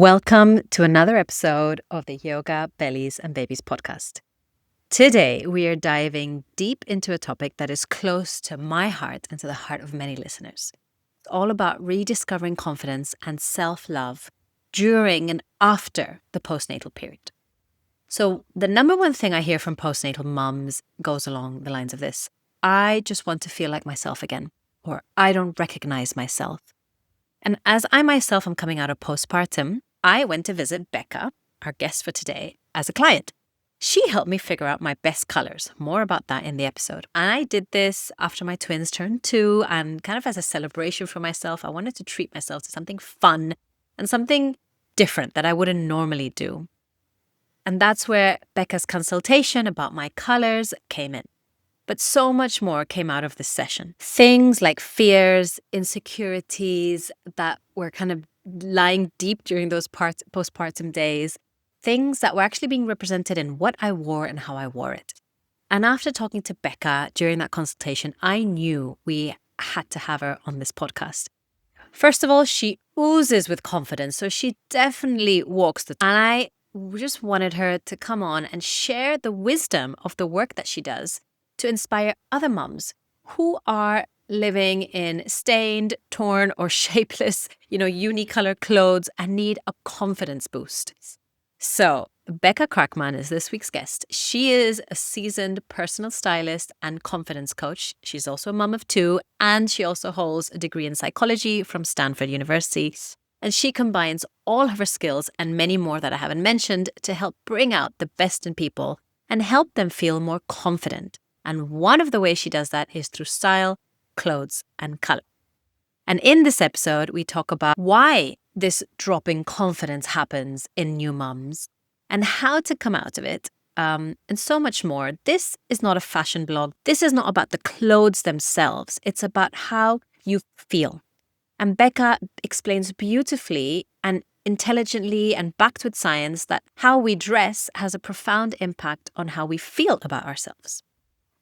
Welcome to another episode of the Yoga, Bellies and Babies podcast. Today, we are diving deep into a topic that is close to my heart and to the heart of many listeners. It's all about rediscovering confidence and self-love during and after the postnatal period. So the number one thing I hear from postnatal mums goes along the lines of this. I just want to feel like myself again, or I don't recognize myself. And as I myself am coming out of postpartum, I went to visit Bekah, our guest for today, as a client. She helped me figure out my best colors. More about that in the episode. And I did this after my twins turned 2 and kind of as a celebration for myself. I wanted to treat myself to something fun and something different that I wouldn't normally do. And that's where Bekah's consultation about my colors came in. But so much more came out of this session. Things like fears, insecurities that were kind of lying deep during those postpartum days. Things that were actually being represented in what I wore and how I wore it. And after talking to Bekah during that consultation, I knew we had to have her on this podcast. First of all, she oozes with confidence, so she definitely walks the talk. And I just wanted her to come on and share the wisdom of the work that she does to inspire other mums who are living in stained, torn, or shapeless, unicolor clothes and need a confidence boost. So, Bekah Kraakman is this week's guest. She is a seasoned personal stylist and confidence coach. She's also a mum of 2, and she also holds a degree in psychology from Stanford University. And she combines all of her skills and many more that I haven't mentioned to help bring out the best in people and help them feel more confident. And one of the ways she does that is through style, clothes, and color. And in this episode, we talk about why this drop in confidence happens in new mums and how to come out of it, and so much more. This is not a fashion blog. This is not about the clothes themselves. It's about how you feel. And Bekah explains beautifully and intelligently and backed with science that how we dress has a profound impact on how we feel about ourselves.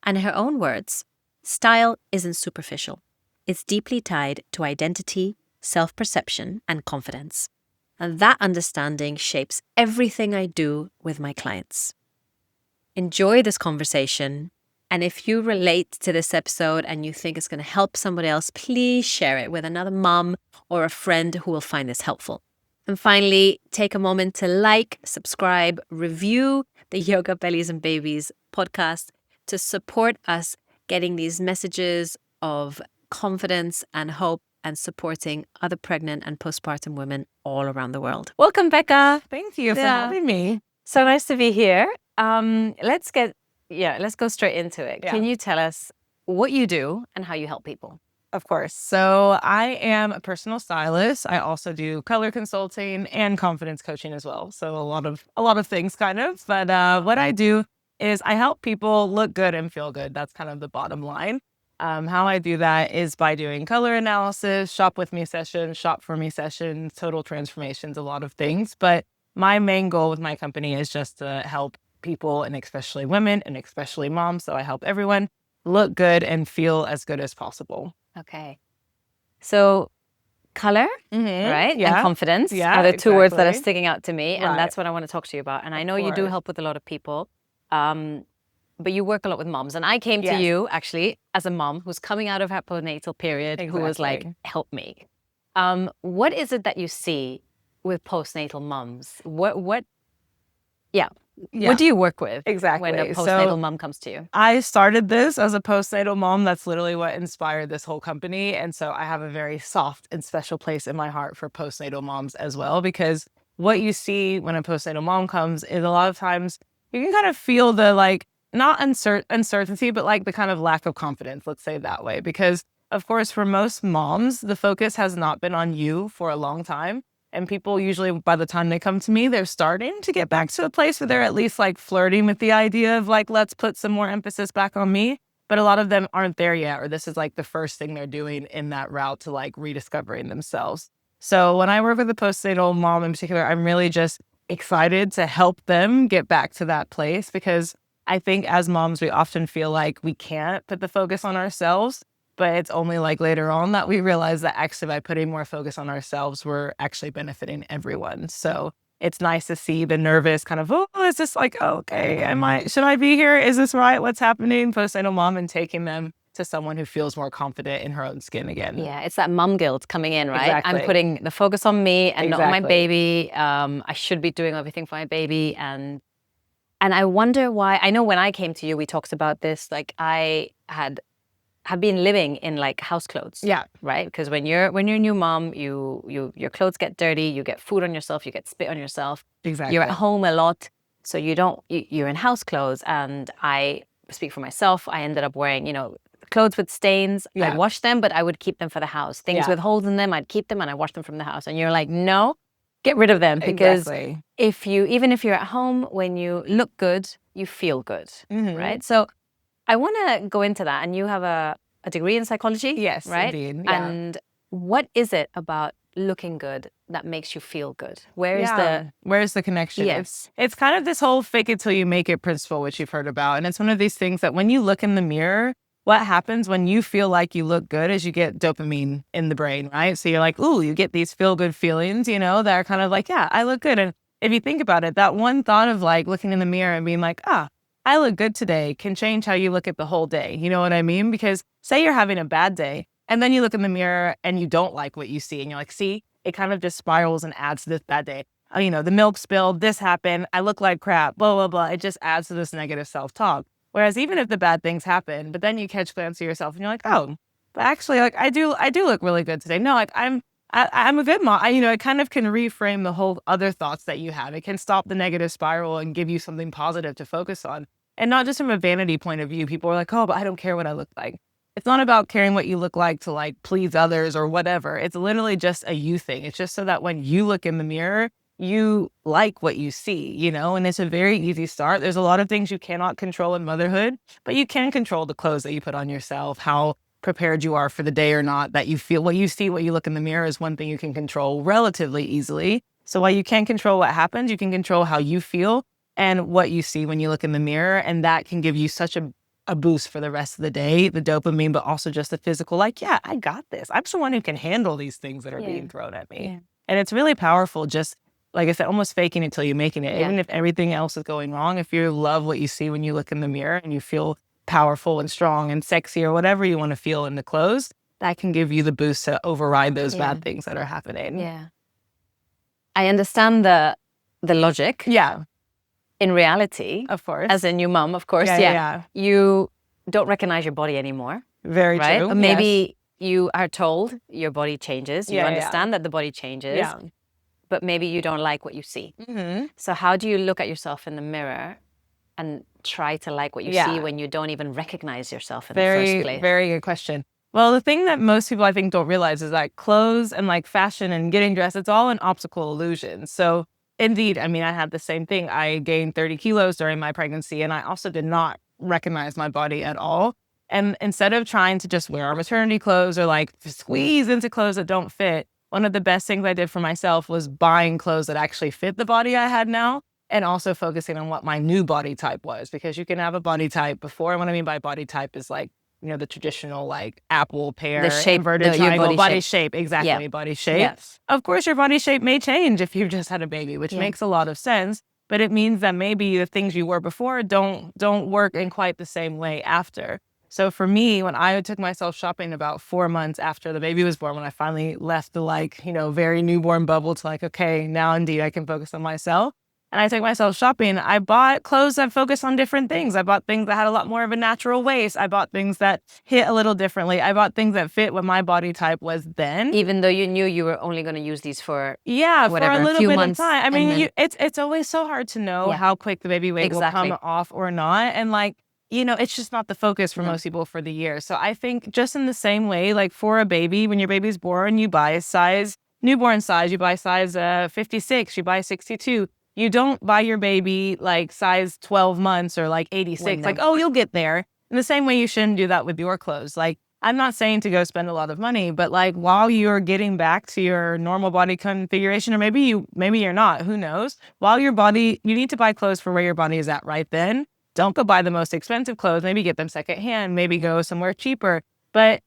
And in her own words, style isn't superficial. It's deeply tied to identity, self-perception, and confidence. And that understanding shapes everything I do with my clients. Enjoy this conversation. And if you relate to this episode and you think it's going to help somebody else, please share it with another mom or a friend who will find this helpful. And finally, take a moment to like, subscribe, review the Yoga, Bellies and Babies podcast to support us getting these messages of confidence and hope and supporting other pregnant and postpartum women all around the world. Welcome, Bekah. Thank you for having me. So nice to be here. Let's go straight into it. Yeah. Can you tell us what you do and how you help people? Of course. So I am a personal stylist. I also do color consulting and confidence coaching as well. So a lot of things kind of. But what I do is I help people look good and feel good. That's kind of the bottom line. How I do that is by doing color analysis, shop with me sessions, shop for me sessions, total transformations, a lot of things. But my main goal with my company is just to help people, and especially women and especially moms. So I help everyone look good and feel as good as possible. Okay. So color, right? Yeah. And confidence Yeah, are the two words that are exactly. sticking out to me. And Right. that's what I want to talk to you about. And I know you do course. help with a lot of people. But you work a lot with moms. And I came to Yes. you actually as a mom who's coming out of her postnatal period who was like, Exactly. help me. What is it that you see with postnatal moms? What do you work with Exactly. when a postnatal mom comes to you? I started this as a postnatal mom. That's literally what inspired this whole company. And so I have a very soft and special place in my heart for postnatal moms as well, because what you see when a postnatal mom comes is a lot of times you can kind of feel the not uncertainty, but the kind of lack of confidence, let's say it that way. Because of course, for most moms, the focus has not been on you for a long time. And people usually, by the time they come to me, they're starting to get back to a place where they're at least flirting with the idea of let's put some more emphasis back on me. But a lot of them aren't there yet, or this is the first thing they're doing in that route to rediscovering themselves. So when I work with a postnatal mom in particular, I'm really just excited to help them get back to that place, because I think as moms, we often feel like we can't put the focus on ourselves. But it's only like later on that we realize that actually by putting more focus on ourselves, we're actually benefiting everyone. So it's nice to see the nervous kind of, oh, is this like, oh, okay, should I be here? Is this right? What's happening? Postnatal mom, and taking them to someone who feels more confident in her own skin again. Yeah, it's that mom guilt coming in, right? Exactly. I'm putting the focus on me and not on my Exactly. baby. I should be doing everything for my baby. And I wonder why. I know when I came to you, we talked about this. Like I have been living in like house clothes. Yeah. Right? Because when you're a new mom, your clothes get dirty, you get food on yourself, you get spit on yourself. Exactly. You're at home a lot. So you're in house clothes. And I speak for myself. I ended up wearing, clothes with stains. Yeah. I'd wash them, but I would keep them for the house. Things Yeah. with holes in them, I'd keep them and I wash them from the house. And you're like, no, get rid of them. Because Exactly. even if you're at home, when you look good, you feel good, right? So I want to go into that. And you have a degree in psychology. Yes, right? indeed. Yeah. And what is it about looking good that makes you feel good? Where's the connection? Yes. It's kind of this whole fake it till you make it principle, which you've heard about. And it's one of these things that when you look in the mirror, what happens when you feel like you look good is you get dopamine in the brain, right? So you're like, ooh, you get these feel good feelings, that are kind of like, yeah, I look good. And if you think about it, that one thought of like looking in the mirror and being like, I look good today can change how you look at the whole day. You know what I mean? Because say you're having a bad day and then you look in the mirror and you don't like what you see and you're like, see, it kind of just spirals and adds to this bad day. The milk spilled, this happened, I look like crap, blah, blah, blah. It just adds to this negative self-talk. Whereas even if the bad things happen, but then you catch glance of yourself and you're like, oh, but actually, like I do look really good today. No, like I'm a good mom. It kind of can reframe the whole other thoughts that you have. It can stop the negative spiral and give you something positive to focus on. And not just from a vanity point of view. People are like, oh, but I don't care what I look like. It's not about caring what you look like to like please others or whatever. It's literally just a you thing. It's just so that when you look in the mirror, you like what you see, and it's a very easy start. There's a lot of things you cannot control in motherhood, but you can control the clothes that you put on yourself, how prepared you are for the day or not, that you feel what you see, what you look in the mirror is one thing you can control relatively easily. So while you can't control what happens, you can control how you feel and what you see when you look in the mirror. And that can give you such a boost for the rest of the day, the dopamine, but also just the physical, like, yeah, I got this. I'm someone who can handle these things that are being thrown at me. Yeah. And it's really powerful, just like I said, almost faking it till you're making it. Yeah. Even if everything else is going wrong, if you love what you see when you look in the mirror and you feel powerful and strong and sexy or whatever you want to feel in the clothes, that can give you the boost to override those bad things that are happening. Yeah. I understand the logic. Yeah. In reality, Of course. as a new mom, of course, Yeah. you don't recognize your body anymore, Very right? true. Or maybe you are told your body changes. You Yeah, understand that the body changes, but maybe you don't like what you see. So how do you look at yourself in the mirror and try to like what you see when you don't even recognize yourself in the first place? Very good question. Well, the thing that most people I think don't realize is that clothes and like fashion and getting dressed, it's all an optical illusion. So indeed, I had the same thing. I gained 30 kilos during my pregnancy, and I also did not recognize my body at all. And instead of trying to just wear our maternity clothes or like squeeze into clothes that don't fit, one of the best things I did for myself was buying clothes that actually fit the body I had now, and also focusing on what my new body type was, because you can have a body type before. And what I mean by body type is like, the traditional like apple, pear, The shape, inverted your triangle, body shape. Exactly, body shape. Yes. Of course, your body shape may change if you've just had a baby, which makes a lot of sense. But it means that maybe the things you were before don't work in quite the same way after. So for me, when I took myself shopping about 4 months after the baby was born, when I finally left the very newborn bubble to like, okay, now indeed I can focus on myself. And I took myself shopping. I bought clothes that focused on different things. I bought things that had a lot more of a natural waist. I bought things that hit a little differently. I bought things that fit what my body type was then. Even though you knew you were only going to use these for for a little few bit months, of time. It's always so hard to know how quick the baby weight will come off or not. And it's just not the focus for most people for the year. So I think just in the same way, like for a baby, when your baby's born, you buy a size, newborn size, you buy size 56, you buy 62. You don't buy your baby like size 12 months or like 86. Like, oh, you'll get there. In the same way, you shouldn't do that with your clothes. Like, I'm not saying to go spend a lot of money, but like while you're getting back to your normal body configuration, or maybe you're not, who knows? While you need to buy clothes for where your body is at right then. Don't go buy the most expensive clothes. Maybe get them secondhand. Maybe go somewhere cheaper. But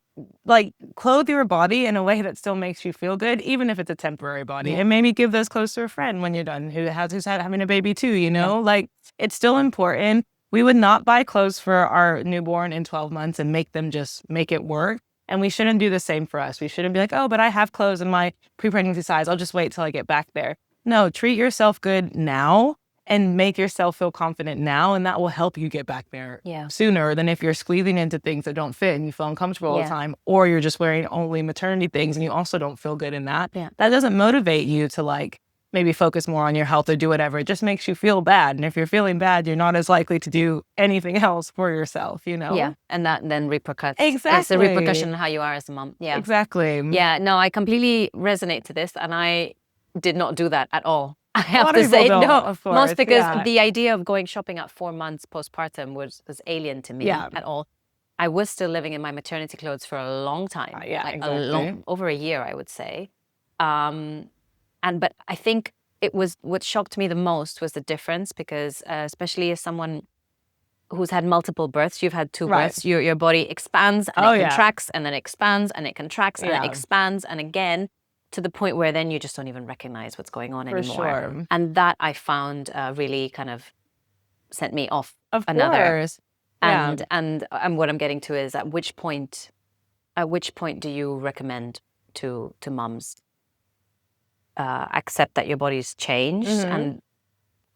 like clothe your body in a way that still makes you feel good, even if it's a temporary body. And maybe give those clothes to a friend when you're done who's having a baby too, you know? Like, it's still important. We would not buy clothes for our newborn in 12 months and make them just make it work. And we shouldn't do the same for us. We shouldn't be like, oh, but I have clothes in my pre-pregnancy size. I'll just wait till I get back there. No, treat yourself good now and make yourself feel confident now. And that will help you get back there sooner than if you're squeezing into things that don't fit and you feel uncomfortable all the time, or you're just wearing only maternity things and you also don't feel good in that. That doesn't motivate you to like maybe focus more on your health or do whatever. It just makes you feel bad. And if you're feeling bad, you're not as likely to do anything else for yourself, you know? Yeah. And that then repercutes. Exactly. It's a repercussion in how you are as a mom. Yeah. Exactly. Yeah. No, I completely resonate to this. And I did not do that at all. I A have lot to of people say, don't, no, of course. most because the idea of going shopping at 4 months postpartum was alien to me at all. I was still living in my maternity clothes for a long time. Over a year, I would say. But I think it was what shocked me the most was the difference because especially as someone who's had multiple births, you've had 2 births, your body expands and it contracts and then expands and it contracts and it expands and again to the point where then you just don't even recognize what's going on anymore. Sure. And that I found really kind of sent me off Of another. course. And what I'm getting to is at which point do you recommend to moms accept that your body's changed and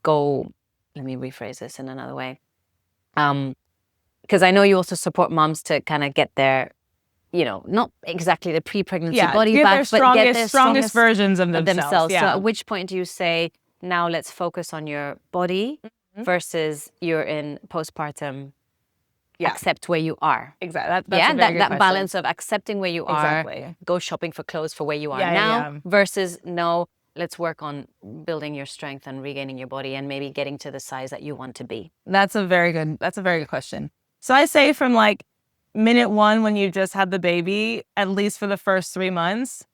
go, let me rephrase this in another way. Because I know you also support moms to kind of get their, you know, not exactly the pre-pregnancy body back, but get their strongest versions of themselves. So at which point do you say, now let's focus on your body versus you're in postpartum, accept where you are? Exactly. That balance of accepting where you are, go shopping for clothes for where you are now versus no, let's work on building your strength and regaining your body and maybe getting to the size that you want to be. That's a very good question. So I say from like minute 1 when you just had the baby, at least for the first 3 months,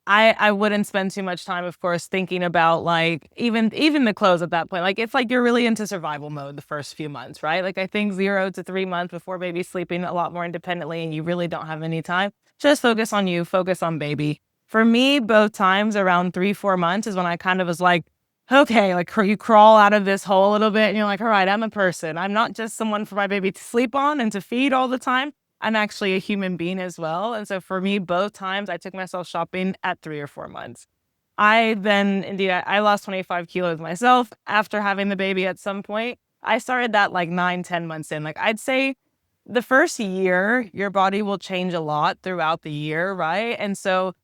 I wouldn't spend too much time, of course, thinking about like even the clothes at that point. Like it's like you're really into survival mode the first few months, right? Like I think 0 to 3 months before baby's sleeping a lot more independently and you really don't have any time. Just focus on you, focus on baby. For me, both times around 3-4 months is when I kind of was like, okay, like you crawl out of this hole a little bit and you're like, all right, I'm a person. I'm not just someone for my baby to sleep on and to feed all the time. I'm actually a human being as well. And so for me, both times I took myself shopping at 3 or 4 months. I lost 25 kilos myself after having the baby at some point. I started that like 9-10 months in. Like I'd say the first year, your body will change a lot throughout the year, right? And so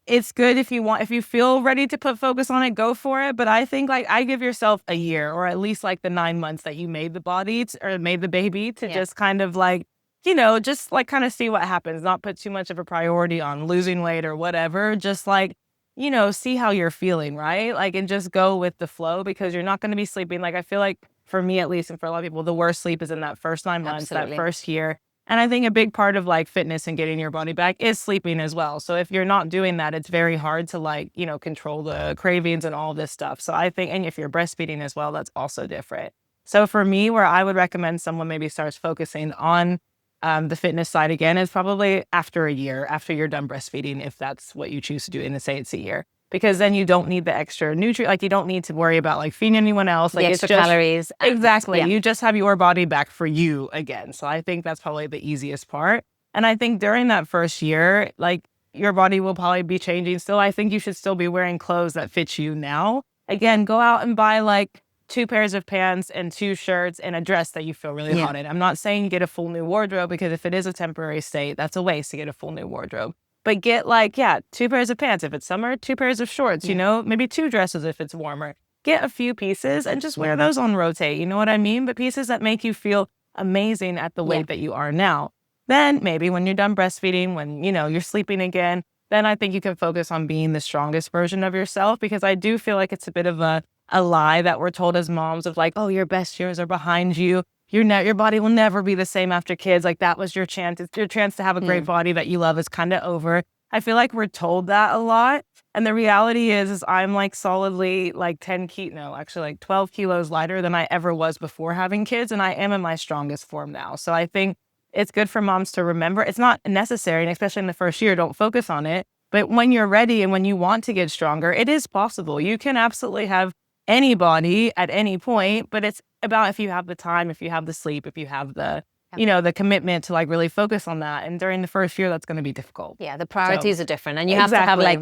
it's good if you feel ready to put focus on it, go for it. But I think like I give yourself a year or at least like the 9 months that you made the baby to just kind of like, you know, just like kind of see what happens, not put too much of a priority on losing weight or whatever. Just like, you know, see how you're feeling, right? Like, and just go with the flow because you're not going to be sleeping. Like, I feel like for me, at least, and for a lot of people, the worst sleep is in that first 9 months, that first year. And I think a big part of like fitness and getting your body back is sleeping as well. So if you're not doing that, it's very hard to like, you know, control the cravings and all this stuff. So I think, and if you're breastfeeding as well, that's also different. So for me, where I would recommend someone maybe starts focusing on the fitness side again is probably after a year, after you're done breastfeeding, if that's what you choose to do, and say it's a year. Because then you don't need the extra nutrient, like you don't need to worry about like feeding anyone else. Like the extra calories. Exactly. You just have your body back for you again. So I think that's probably the easiest part. And I think during that first year, like your body will probably be changing still. I think you should still be wearing clothes that fit you now. Again, go out and buy like 2 pairs of pants and 2 shirts and a dress that you feel really hot in. I'm not saying get a full new wardrobe because if it is a temporary state, that's a waste to get a full new wardrobe. But get like, 2 pairs of pants if it's summer, 2 pairs of shorts, you know, maybe 2 dresses if it's warmer. Get a few pieces and just wear those on rotate. You know what I mean? But pieces that make you feel amazing at the weight that you are now. Then maybe when you're done breastfeeding, when, you know, you're sleeping again, then I think you can focus on being the strongest version of yourself, because I do feel like it's a bit of a lie that we're told as moms of like, oh, your best years are behind you. Your body will never be the same after kids. Like that was your chance. It's your chance to have a great body that you love is kind of over. I feel like we're told that a lot. And the reality is I'm like solidly like 12 kilos lighter than I ever was before having kids. And I am in my strongest form now. So I think It's good for moms to remember. It's not necessary, and especially in the first year, don't focus on it. But when you're ready and when you want to get stronger, it is possible. You can absolutely have any body at any point, but it's about if you have the time, if you have the sleep, if you have the, the commitment to like really focus on that. And during the first year, that's going to be difficult. Yeah, the priorities are different. And you have to have like,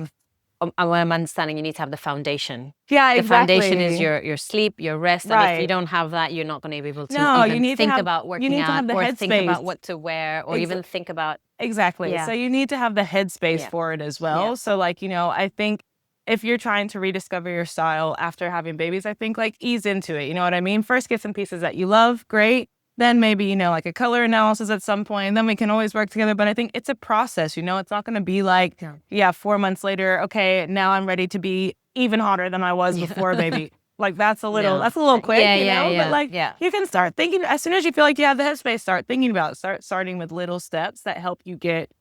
what I'm understanding, you need to have the foundation. Yeah, exactly. The foundation is your sleep, your rest. Right. And if you don't have that, you're not going to be able to you need think to have, about working out or think about what to wear or even think about. Exactly. Yeah. So you need to have the headspace for it as well. Yeah. So like, I think if you're trying to rediscover your style after having babies, I think like ease into it. You know what I mean? First get some pieces that you love. Great. Then maybe, like a color analysis at some point. Then we can always work together. But I think it's a process, it's not going to be like, 4 months later, okay, now I'm ready to be even hotter than I was before, baby. Like that's a little quick, but like you can start thinking as soon as you feel like you have the headspace, start thinking about it. Starting with little steps that help you get,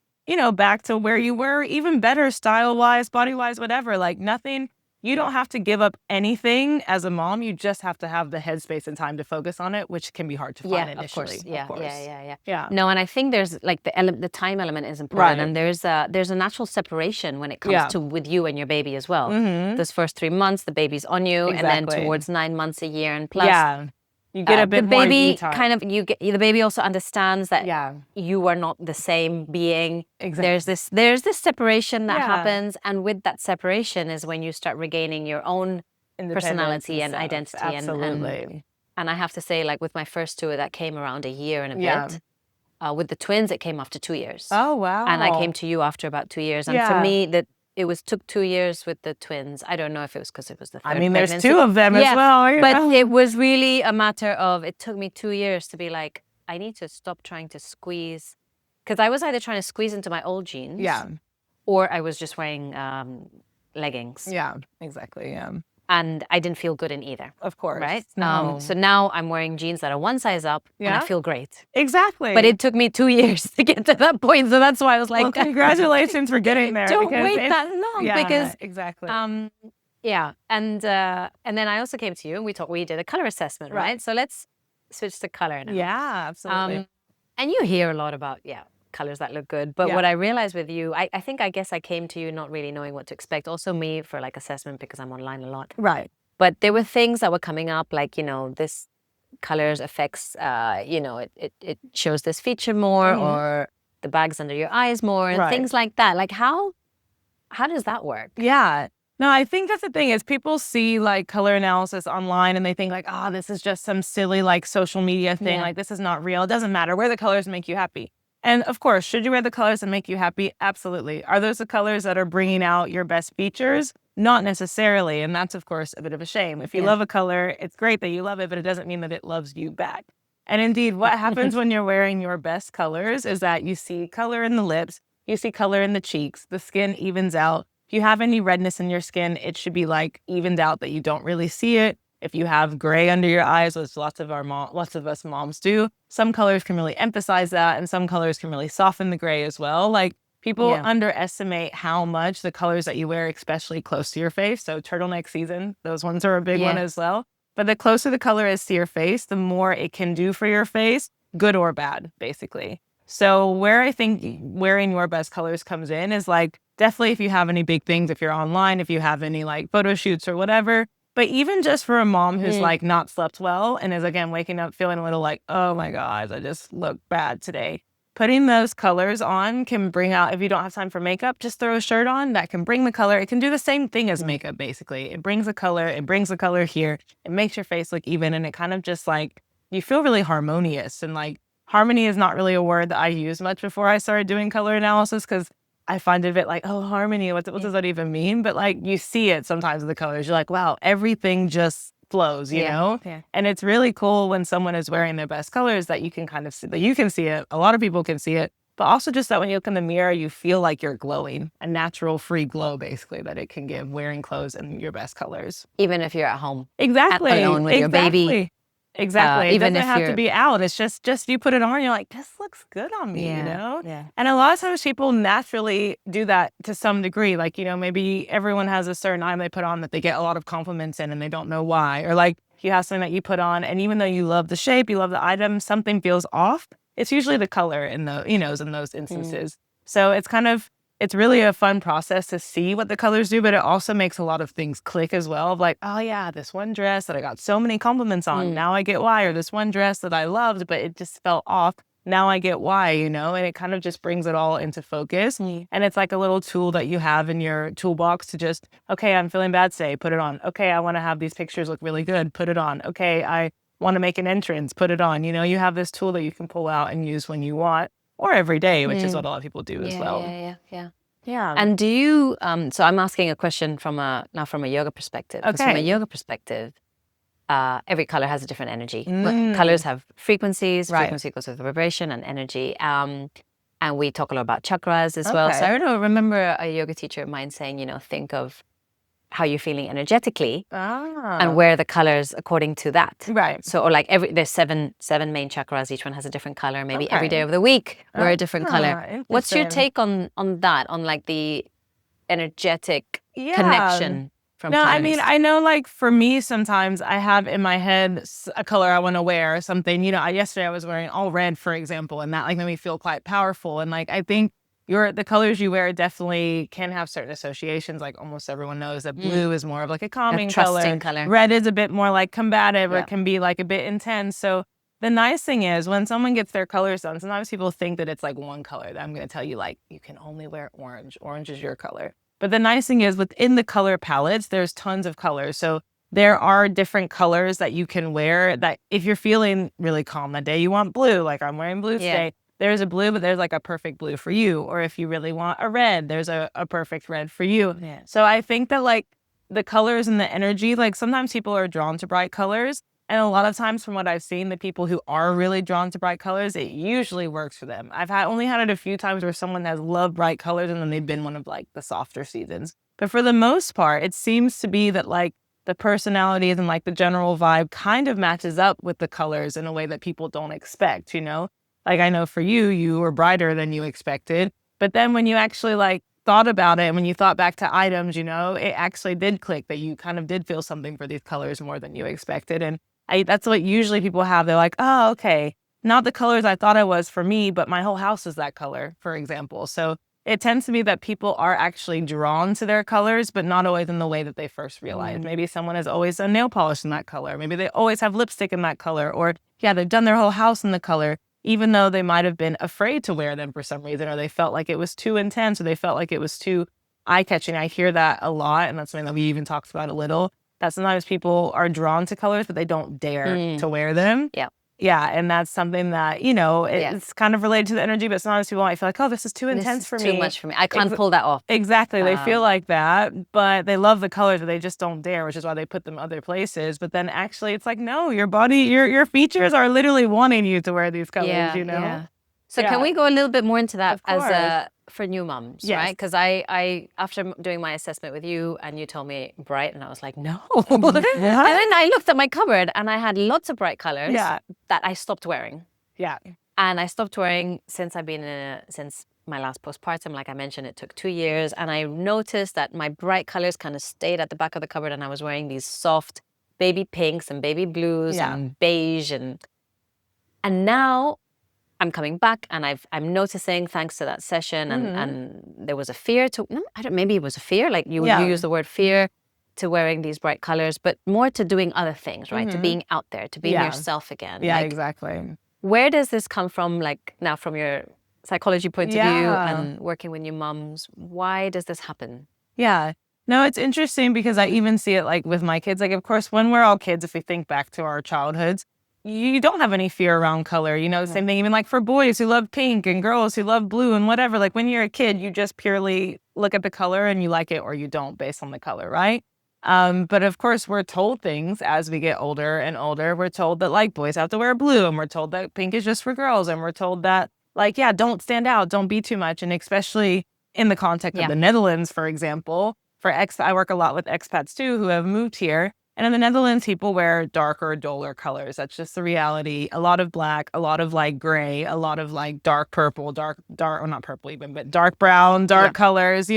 back to where you were, even better style wise, body wise, whatever. Like nothing. You don't have to give up anything as a mom. You just have to have the headspace and time to focus on it, which can be hard to find initially. Of course. Yeah. No, and I think there's like the time element is important, and there's a natural separation when it comes to with you and your baby as well. Mm-hmm. Those first 3 months, the baby's on you, and then towards 9 months, a year, and plus. You get a bit more baby time. The baby also understands that you are not the same being. Exactly. There's this separation that happens, and with that separation is when you start regaining your own personality and identity. Absolutely. And I have to say, like with my first two, that came around a year and a bit. With the twins, it came after 2 years. Oh wow! And I came to you after about 2 years. And for me, took 2 years with the twins. I don't know if it was because it was the third pregnancy. There's two of them as well. But it was really a matter of, it took me 2 years to be like, I need to stop trying to squeeze. Because I was either trying to squeeze into my old jeans. Or I was just wearing leggings. Yeah, exactly, And I didn't feel good in either. Of course. Right? No. So now I'm wearing jeans that are one size up and I feel great. Exactly. But it took me 2 years to get to that point. So that's why I was like, well, congratulations for getting there. Don't wait that long because exactly. And then I also came to you and we did a color assessment, right? So let's switch to color now. Yeah, absolutely. And you hear a lot about colors that look good. But what I realized with you, I guess I came to you not really knowing what to expect. Also me for like assessment because I'm online a lot. Right. But there were things that were coming up like, this colors affects, it shows this feature more or the bags under your eyes more and things like that. Like how does that work? Yeah. No, I think that's the thing is people see like color analysis online and they think like, this is just some silly like social media thing. Like this is not real. It doesn't matter. Wear the colors make you happy. And of course, should you wear the colors that make you happy? Absolutely. Are those the colors that are bringing out your best features? Not necessarily. And that's, of course, a bit of a shame. If you love a color, it's great that you love it, but it doesn't mean that it loves you back. And indeed, what happens when you're wearing your best colors is that you see color in the lips, you see color in the cheeks, the skin evens out. If you have any redness in your skin, it should be like evened out that you don't really see it. If you have gray under your eyes, which lots of us moms do, some colors can really emphasize that, and some colors can really soften the gray as well. Like people underestimate how much the colors that you wear, especially close to your face. So turtleneck season, those ones are a big one as well. But the closer the color is to your face, the more it can do for your face, good or bad, basically. So where I think wearing your best colors comes in is like definitely if you have any big things, if you're online, if you have any like photo shoots or whatever. But even just for a mom who's like not slept well and is again waking up feeling a little like, oh my God, I just look bad today. Putting those colors on can bring out, if you don't have time for makeup, just throw a shirt on that can bring the color. It can do the same thing as makeup, basically. It brings the color here. It makes your face look even. And it kind of just like, you feel really harmonious. And like harmony is not really a word that I used much before I started doing color analysis because I find it a bit like, harmony, what does that even mean? But like you see it sometimes in the colors. You're like, wow, everything just flows, you know? Yeah. And it's really cool when someone is wearing their best colors that you can kind of see, that you can see it. A lot of people can see it. But also just that when you look in the mirror, you feel like you're glowing. A natural free glow, basically, that it can give wearing clothes in your best colors. Even if you're at home. Exactly. Alone with your baby. Exactly. It doesn't have to be out. It's just you put it on, you're like, this looks good on me, you know? Yeah. And a lot of times people naturally do that to some degree. Like, maybe everyone has a certain item they put on that they get a lot of compliments in and they don't know why. Or like you have something that you put on and even though you love the shape, you love the item, something feels off. it's usually the color in those instances. So it's really a fun process to see what the colors do, but it also makes a lot of things click as well. Of like, oh yeah, this one dress that I got so many compliments on, now I get why. Or this one dress that I loved, but it just felt off. Now I get why, and it kind of just brings it all into focus. And it's like a little tool that you have in your toolbox to just, okay, I'm feeling bad today, put it on. Okay, I want to have these pictures look really good, put it on. Okay, I want to make an entrance, put it on. You have this tool that you can pull out and use when you want. Or every day, which is what a lot of people do as well. Yeah. And do you, so I'm asking a question from a yoga perspective. Okay. From a yoga perspective, every color has a different energy. Colors have frequencies. Right. Frequency goes with vibration and energy. And we talk a lot about chakras as well. So I remember a yoga teacher of mine saying, think of how you're feeling energetically and wear the colors according to that. Right. So, or like there's seven main chakras. Each one has a different color. Maybe every day of the week wear a different color. What's your take on that? On like the energetic connection from colors? I mean, I know like for me, sometimes I have in my head a color I want to wear or something. Yesterday I was wearing all red, for example, and that like made me feel quite powerful. And like, I think the colors you wear definitely can have certain associations. Like almost everyone knows that blue is more of like a calming color. Red is a bit more like combative, or it can be like a bit intense. So the nice thing is when someone gets their colors done, sometimes people think that it's like one color. That I'm going to tell you, like, you can only wear orange. Orange is your color. But the nice thing is within the color palettes, there's tons of colors. So there are different colors that you can wear that if you're feeling really calm that day, you want blue, like I'm wearing blue today. There's a blue, but there's like a perfect blue for you. Or if you really want a red, there's a perfect red for you. Yeah. So I think that like the colors and the energy, like sometimes people are drawn to bright colors. And a lot of times from what I've seen, the people who are really drawn to bright colors, it usually works for them. I've only had it a few times where someone has loved bright colors and then they've been one of like the softer seasons. But for the most part, it seems to be that like the personalities and like the general vibe kind of matches up with the colors in a way that people don't expect, Like I know for you were brighter than you expected. But then when you actually like thought about it and when you thought back to items, it actually did click that you kind of did feel something for these colors more than you expected. And that's what usually people have. They're like, oh, okay, not the colors I thought I was for me, but my whole house is that color, for example. So it tends to be that people are actually drawn to their colors, but not always in the way that they first realized. Maybe someone has always done nail polish in that color. Maybe they always have lipstick in that color. Or they've done their whole house in the color, even though they might have been afraid to wear them for some reason, or they felt like it was too intense, or they felt like it was too eye-catching. I hear that a lot, and that's something that we even talked about a little, that sometimes people are drawn to colors, but they don't dare to wear them. Yeah, and that's something that, it's kind of related to the energy, but sometimes people might feel like, oh, this is too intense for me. Too much for me. I can't pull that off. Exactly. They feel like that, but they love the colors, but they just don't dare, which is why they put them other places. But then actually it's like, no, your body, your features are literally wanting you to wear these colors, Yeah. So can we go a little bit more into that for new moms, Yes. right? Because I after doing my assessment with you and you told me bright and I was like, no. And then I looked at my cupboard and I had lots of bright colors that I stopped wearing. Yeah. And I stopped wearing since since my last postpartum. Like I mentioned, it took 2 years. And I noticed that my bright colors kind of stayed at the back of the cupboard and I was wearing these soft baby pinks and baby blues and beige. And now I'm coming back and I'm noticing, thanks to that session, and there was a fear to, maybe it was a fear, like you use the word fear to wearing these bright colors, but more to doing other things, right? To being out there, to being yourself again. Yeah, exactly. Where does this come from, like now from your psychology point of view and working with new moms? Why does this happen? Yeah. No, it's interesting because I even see it like with my kids. Like, of course, when we're all kids, if we think back to our childhoods, you don't have any fear around color. Same thing even like for boys who love pink and girls who love blue and whatever. Like when you're a kid, you just purely look at the color and you like it or you don't based on the color, right? But of course, we're told things as we get older and older. We're told that like boys have to wear blue, and we're told that pink is just for girls, and we're told that like, don't stand out, don't be too much. And especially in the context of the Netherlands, for example, I work a lot with expats too who have moved here. And in the Netherlands, people wear darker, duller colors. That's just the reality. A lot of black, a lot of like gray, a lot of like dark purple, dark, or not purple even, but dark brown, dark colors,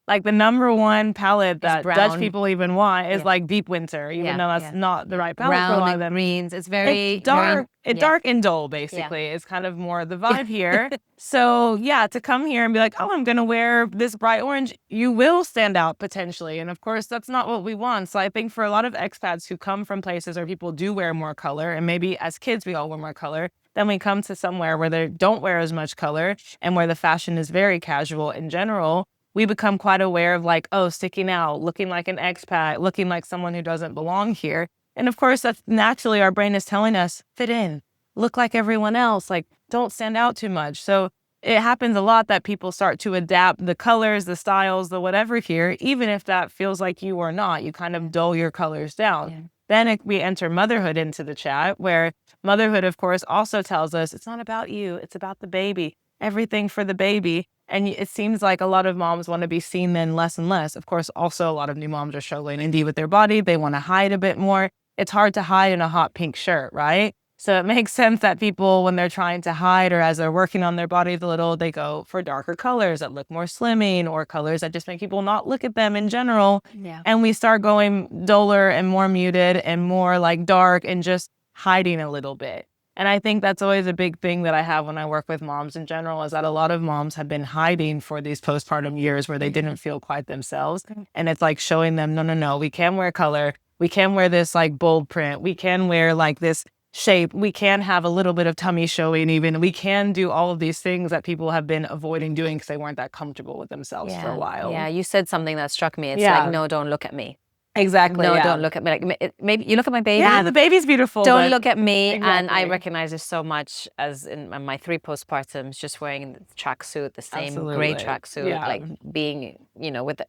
Like the number one palette that Dutch brown. people even want is Yeah. like deep winter, even though that's not the right palette for a Brown lot of and them. greens. It's very It's dark. very, Dark and dull, basically, is kind of more the vibe here. So yeah, to come here and be like, oh, I'm gonna wear this bright orange, you will stand out potentially. And of course, that's not what we want. So I think for a lot of expats who come from places where people do wear more color, and maybe as kids we all wear more color, then we come to somewhere where they don't wear as much color and where the fashion is very casual in general. We become quite aware of like, oh, sticking out, looking like an expat, looking like someone who doesn't belong here. And of course, that's naturally our brain is telling us, fit in, look like everyone else, like don't stand out too much. So it happens a lot that people start to adapt the colors, the styles, the whatever here, even if that feels like you or not, you kind of dull your colors down. Yeah. Then we enter motherhood into the chat, where motherhood, of course, also tells us it's not about you, it's about the baby, everything for the baby. And it seems like a lot of moms want to be seen then less and less. Of course, also a lot of new moms are struggling indeed with their body. They want to hide a bit more. It's hard to hide in a hot pink shirt, right? So it makes sense that people, when they're trying to hide or as they're working on their bodies a little, they go for darker colors that look more slimming or colors that just make people not look at them in general. Yeah. And we start going duller and more muted and more like dark and just hiding a little bit. And I think that's always a big thing that I have when I work with moms in general, is that a lot of moms have been hiding for these postpartum years where they didn't feel quite themselves. And it's like showing them, no, we can wear color. We can wear this like bold print. We can wear like this shape. We can have a little bit of tummy showing even. We can do all of these things that people have been avoiding doing because they weren't that comfortable with themselves for a while. Yeah, you said something that struck me. It's like, no, don't look at me. Exactly. No, don't look at me. Like maybe you look at my baby. Yeah, the baby's beautiful. Don't look at me. Exactly. And I recognize this so much as in my 3 postpartums, just wearing the tracksuit, the same gray tracksuit, like being, with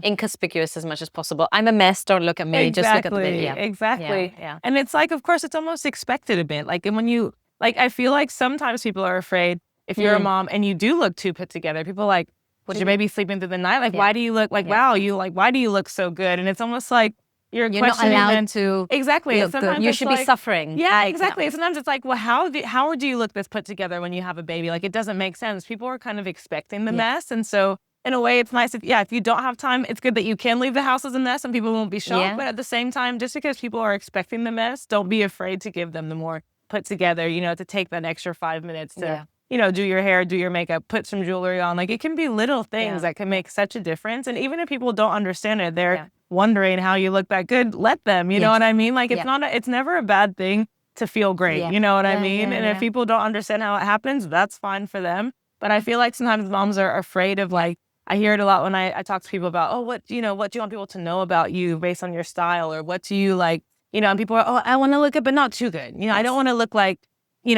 inconspicuous as much as possible. I'm a mess. Don't look at me. Just look at the baby. Yeah. Exactly. Yeah. And it's like, of course, it's almost expected a bit. Like, and when you like, I feel like sometimes people are afraid if you're a mom and you do look too put together. People are like, was your baby sleeping through the night? Like, why do you look like, wow, why do you look so good? And it's almost like you're not allowed to exactly. look good. You should be suffering. Yeah, exactly. Sometimes it's like, well, how do you look this put together when you have a baby? Like, it doesn't make sense. People are kind of expecting the mess. And so in a way, it's nice if you don't have time, it's good that you can leave the house as a mess and people won't be shocked. Yeah. But at the same time, just because people are expecting the mess, don't be afraid to give them the more put together, to take that extra 5 minutes to do your hair, do your makeup, put some jewelry on. Like, it can be little things that can make such a difference. And even if people don't understand it, they're wondering how you look that good, let them, you know what I mean? Like, it's never a bad thing to feel great, you know what I mean? And if people don't understand how it happens, that's fine for them. But I feel like sometimes moms are afraid of, like, I hear it a lot when I talk to people about, oh, what do you want people to know about you based on your style? Or what do you like, and people are, oh, I want to look good, but not too good. I don't want to look like,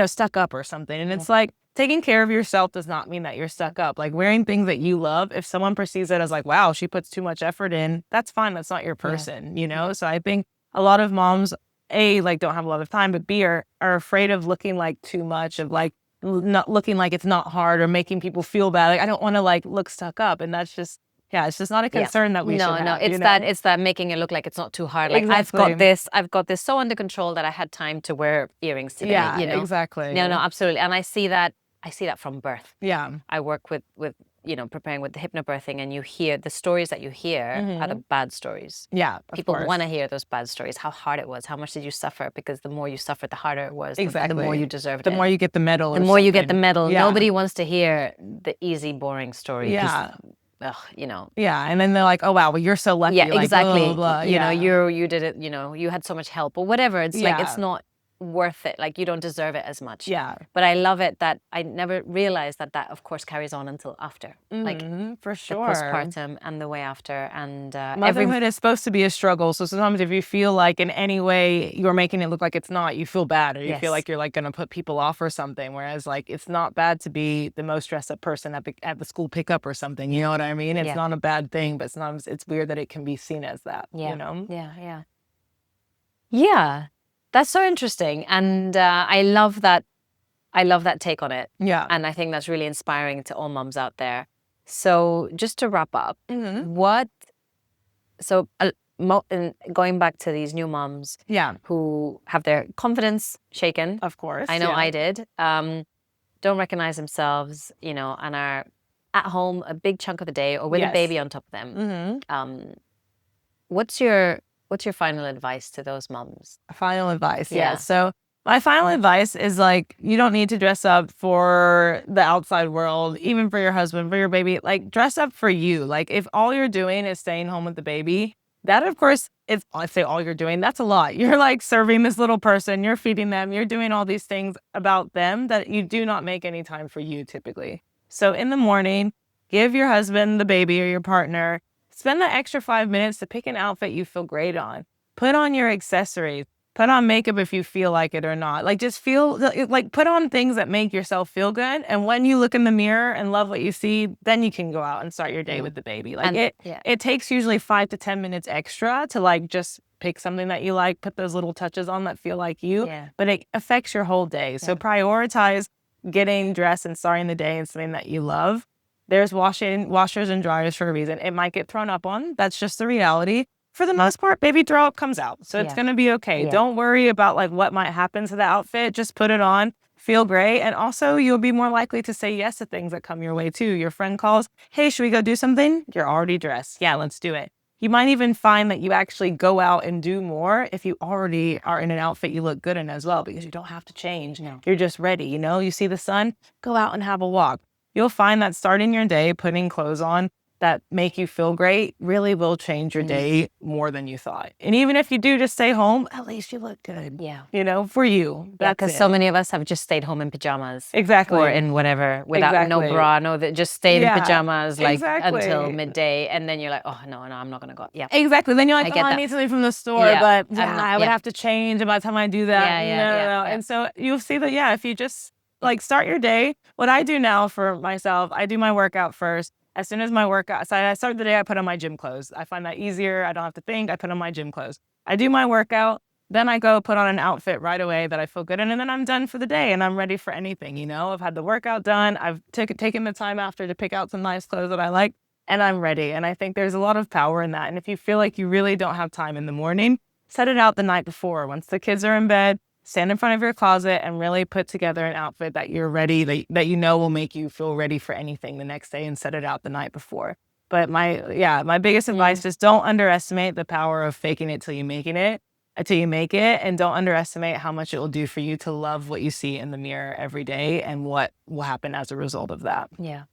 stuck up or something. And it's like, taking care of yourself does not mean that you're stuck up. Like, wearing things that you love, if someone perceives it as like, wow, she puts too much effort in, that's fine. That's not your person, So I think a lot of moms, A, like, don't have a lot of time, but B, are afraid of looking like too much, of like not looking like it's not hard or making people feel bad. Like, I don't want to like look stuck up. And that's just, it's just not a concern that we should have. No, it's that making it look like it's not too hard. Like, exactly. I've got this so under control that I had time to wear earrings today. Yeah, exactly. No, absolutely. And I see that from birth. Yeah. I work with preparing with the hypnobirthing, and you hear the stories that you hear are the bad stories. Yeah, people want to hear those bad stories, how hard it was, how much did you suffer, because the more you suffered, the harder it was. Exactly. The more you deserved the more you get the medal. The more you get the medal. Nobody wants to hear the easy, boring story. Yeah. Yeah, and then they're like, oh wow, well, you're so lucky. Yeah, like, exactly. Blah, blah, blah. You did it. You had so much help or whatever. It's like, it's not worth it. Like, you don't deserve it as much. Yeah. But I love it that I never realized that of course carries on until after. Like, for sure. The postpartum and the way after. And motherhood is supposed to be a struggle. So sometimes if you feel like in any way you're making it look like it's not, you feel bad, or you feel like you're like going to put people off or something. Whereas, like, it's not bad to be the most dressed up person at the school pickup or something. You know what I mean? It's not a bad thing, but sometimes it's weird that it can be seen as that. Yeah. That's so interesting, and I love that take on it. Yeah. And I think that's really inspiring to all moms out there. So just to wrap up, going back to these new moms who have their confidence shaken. Of course. I know I did. Don't recognize themselves, and are at home a big chunk of the day or with a Yes. baby on top of them. What's your final advice to those moms? Final advice. Yeah. Yes. So my final advice is like, you don't need to dress up for the outside world, even for your husband, for your baby. Like, dress up for you. Like, if all you're doing is staying home with the baby, that, of course, I say all you're doing, that's a lot. You're like serving this little person, you're feeding them, you're doing all these things about them that you do not make any time for you typically. So in the morning, give your husband, the baby, or your partner, spend the extra 5 minutes to pick an outfit you feel great on. Put on your accessories. Put on makeup if you feel like it or not. Like, just feel like, put on things that make yourself feel good. And when you look in the mirror and love what you see, then you can go out and start your day with the baby. Like, it takes usually 5 to 10 minutes extra to like just pick something that you like, put those little touches on that feel like you, but it affects your whole day. So prioritize getting dressed and starting the day in something that you love. There's washers and dryers for a reason. It might get thrown up on. That's just the reality. For the most part, baby throw up comes out. So it's going to be okay. Don't worry about like what might happen to the outfit. Just put it on, feel great. And also you'll be more likely to say yes to things that come your way too. Your friend calls, hey, should we go do something? You're already dressed. Yeah, let's do it. You might even find that you actually go out and do more if you already are in an outfit you look good in as well, because you don't have to change. No. You're just ready. You know, you see the sun, go out and have a walk. You'll find that starting your day, putting clothes on that make you feel great really will change your day more than you thought. And even if you do just stay home, at least you look good. Yeah. You know, for you. Because so many of us have just stayed home in pajamas. Exactly. Or in whatever, without no bra, that just stayed in pajamas like until midday. And then you're like, oh, no, I'm not going to go. Yeah. Exactly. Then you're like, I need something from the store, but I would have to change. And by the time I do that, no. And so you'll see that, if you just like start your day, what I do now for myself, I do my workout first. As soon as my workout, so I start the day, I put on my gym clothes. I find that easier. I don't have to think. I put on my gym clothes. I do my workout. Then I go put on an outfit right away that I feel good in. And then I'm done for the day and I'm ready for anything. You know, I've had the workout done. I've taken the time after to pick out some nice clothes that I like, and I'm ready. And I think there's a lot of power in that. And if you feel like you really don't have time in the morning, set it out the night before. Once the kids are in bed, stand in front of your closet and really put together an outfit that you're ready, that you know will make you feel ready for anything the next day, and set it out the night before. But my biggest advice is don't underestimate the power of faking it till you make it, and don't underestimate how much it will do for you to love what you see in the mirror every day and what will happen as a result of that. Yeah.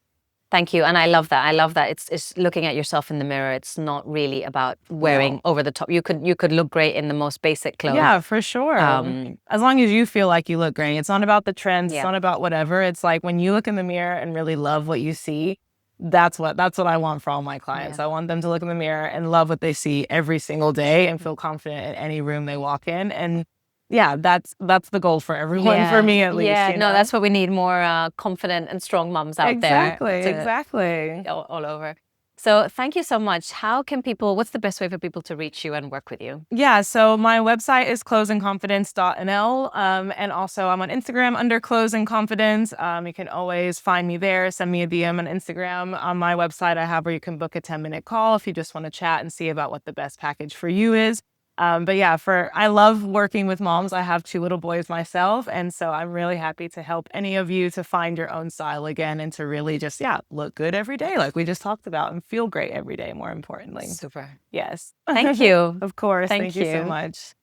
Thank you. And I love that. It's looking at yourself in the mirror. It's not really about wearing over the top. You could look great in the most basic clothes. Yeah, for sure. As long as you feel like you look great. It's not about the trends. It's not about whatever. It's like when you look in the mirror and really love what you see, that's what I want for all my clients. I want them to look in the mirror and love what they see every single day and feel confident in any room they walk in. And that's the goal for everyone, for me at least. Yeah, you know? No, that's what we need, more confident and strong moms out there. Exactly. All over. So thank you so much. What's the best way for people to reach you and work with you? Yeah, so my website is clothesandconfidence.nl. And also I'm on Instagram under Clothes and Confidence. You can always find me there. Send me a DM on Instagram. On my website, I have where you can book a 10-minute call if you just want to chat and see about what the best package for you is. But I love working with moms. I have 2 little boys myself. And so I'm really happy to help any of you to find your own style again and to really just, look good every day, like we just talked about, and feel great every day, more importantly. Super. Yes. Thank you. Of course. Thank you so much.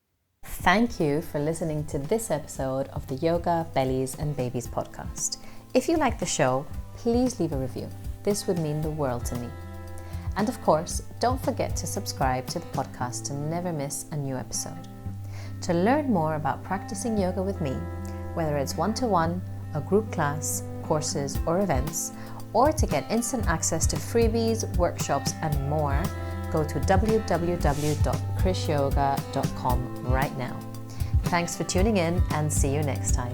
Thank you for listening to this episode of the Yoga, Bellies and Babies podcast. If you like the show, please leave a review. This would mean the world to me. And of course, don't forget to subscribe to the podcast to never miss a new episode. To learn more about practicing yoga with me, whether it's one-to-one, a group class, courses or events, or to get instant access to freebies, workshops and more, go to www.krishyoga.com right now. Thanks for tuning in and see you next time.